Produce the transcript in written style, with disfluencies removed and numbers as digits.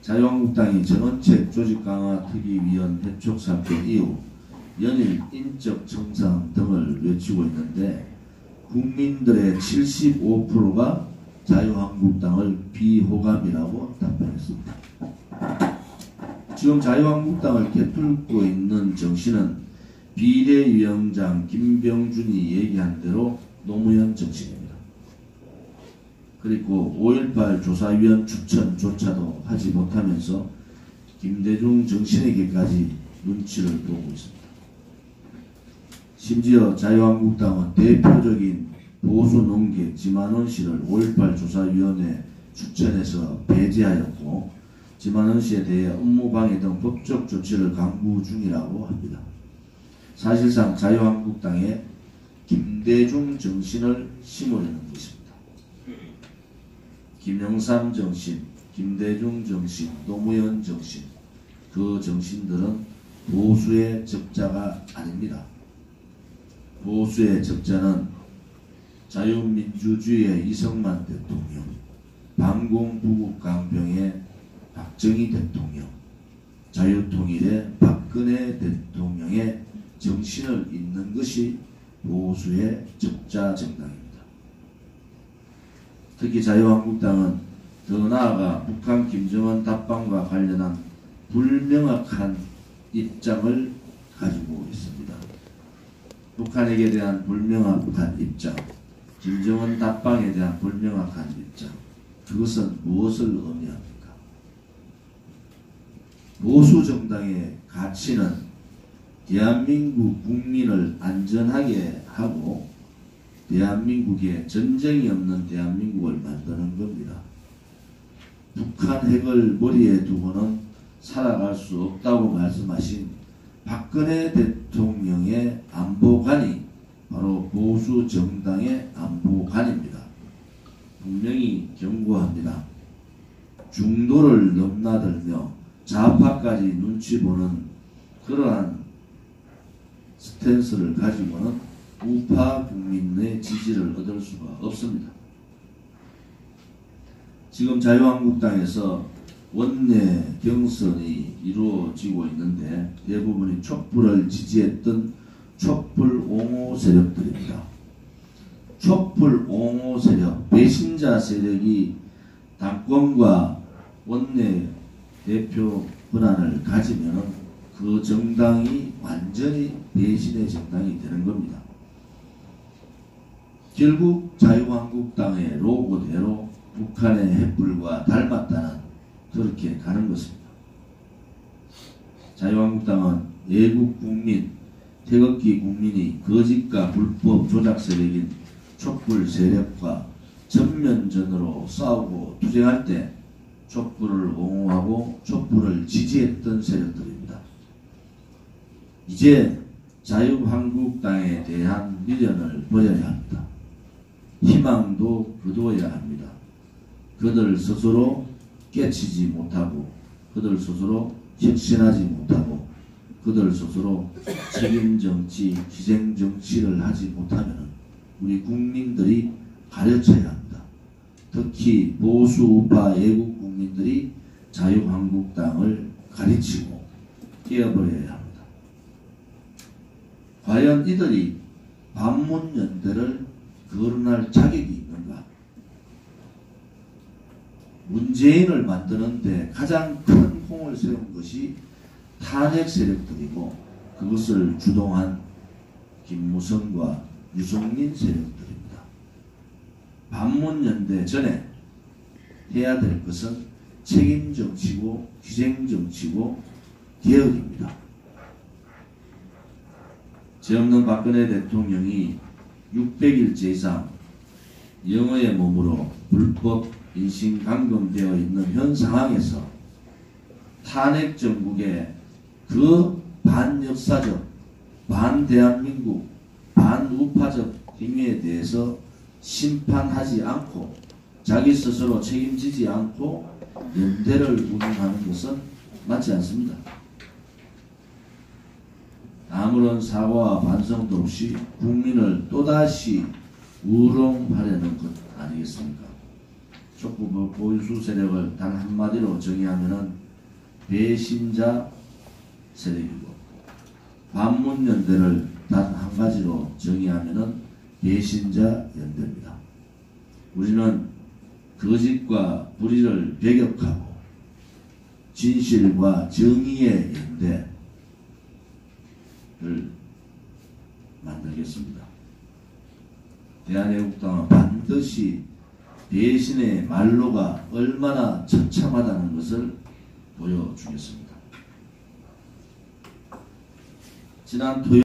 자유한국당이 전원책 조직 강화 특위위원 회촉 사건 이후 연일 인적 청산 등을 외치고 있는데 국민들의 75%가 자유한국당을 비호감이라고 답변했습니다. 지금 자유한국당을 개뚫고 있는 정신은 비대위원장 김병준이 얘기한 대로 노무현 정신입니다. 그리고 5.18 조사위원 추천조차도 하지 못하면서 김대중 정신에게까지 눈치를 보고 있습니다. 심지어 자유한국당은 대표적인 보수 농객 지만원 씨를 5.18 조사위원회 추천해서 배제하였고 지만원 씨에 대해 업무방해 등 법적 조치를 강구 중이라고 합니다. 사실상 자유한국당에 김대중 정신을 심으려는 것입니다. 김영삼 정신, 김대중 정신, 노무현 정신, 그 정신들은 보수의 적자가 아닙니다. 보수의 적자는 자유민주주의의 이승만 대통령, 반공부국 강병의 박정희 대통령, 자유통일의 박근혜 대통령의 정신을 잇는 것이 보수의 적자 정당입니다. 특히 자유한국당은 더 나아가 북한 김정은 답방과 관련한 불명확한 입장을 가지고 있습니다. 북한에게 대한 불명확한 입장, 김정은 답방에 대한 불명확한 입장, 그것은 무엇을 의미합니까? 보수 정당의 가치는 대한민국 국민을 안전하게 하고 대한민국에 전쟁이 없는 대한민국을 만드는 겁니다. 북한 핵을 머리에 두고는 살아갈 수 없다고 말씀하신 박근혜 대통령의 안보관이 바로 보수 정당의 안보관입니다. 분명히 경고합니다. 중도를 넘나들며 좌파까지 눈치 보는 그러한 스탠스를 가지고는 우파 국민의 지지를 얻을 수가 없습니다. 지금 자유한국당에서 원내 경선이 이루어지고 있는데 대부분이 촛불을 지지했던 촛불 옹호 세력들입니다. 촛불 옹호 세력, 배신자 세력이 당권과 원내 대표 권한을 가지면 그 정당이 완전히 배신의 정당이 되는 겁니다. 결국 자유한국당의 로고대로 북한의 핵불과 닮았다는 그렇게 가는 것입니다. 자유한국당은 애국 국민, 태극기 국민이 거짓과 불법 조작 세력인 촛불 세력과 전면전으로 싸우고 투쟁할 때 촛불을 옹호하고 촛불을 지지했던 세력들입니다. 이제 자유한국당에 대한 미련을 버려야 합니다. 희망도 거두어야 합니다. 그들 스스로 깨치지 못하고 그들 스스로 혁신하지 못하고 그들 스스로 책임정치, 희생정치를 하지 못하면 우리 국민들이 가르쳐야 합니다. 특히 보수 우파 애국 국민들이 자유한국당을 가르치고 깨어버려야 합니다. 과연 이들이 반문연대를 거론할 자격이 있는가? 문재인을 만드는데 가장 큰 공을 세운 것이 탄핵 세력들이고 그것을 주동한 김무성과 유승민 세력들입니다. 반문연대 전에 해야 될 것은 책임정치고 희생정치고 개혁입니다. 죄 없는 박근혜 대통령이 600일째 이상 영어의 몸으로 불법 인신감금되어 있는 현 상황에서 탄핵 정국의 그 반역사적, 반대한민국, 반우파적 행위에 대해서 심판하지 않고 자기 스스로 책임지지 않고 연대를 운운하는 것은 맞지 않습니다. 아무런 사과와 반성도 없이 국민을 또다시 우롱하려는 것 아니겠습니까? 촉구 보수 세력을 단 한마디로 정의하면은 배신자 세력이고, 반문연대를 단 한 가지로 정의하면은 배신자 연대입니다. 우리는 거짓과 불의를 배격하고 진실과 정의의 연대를 만들겠습니다. 대한애국당은 반드시 배신의 말로가 얼마나 처참하다는 것을 보여주겠습니다. 지난 토요일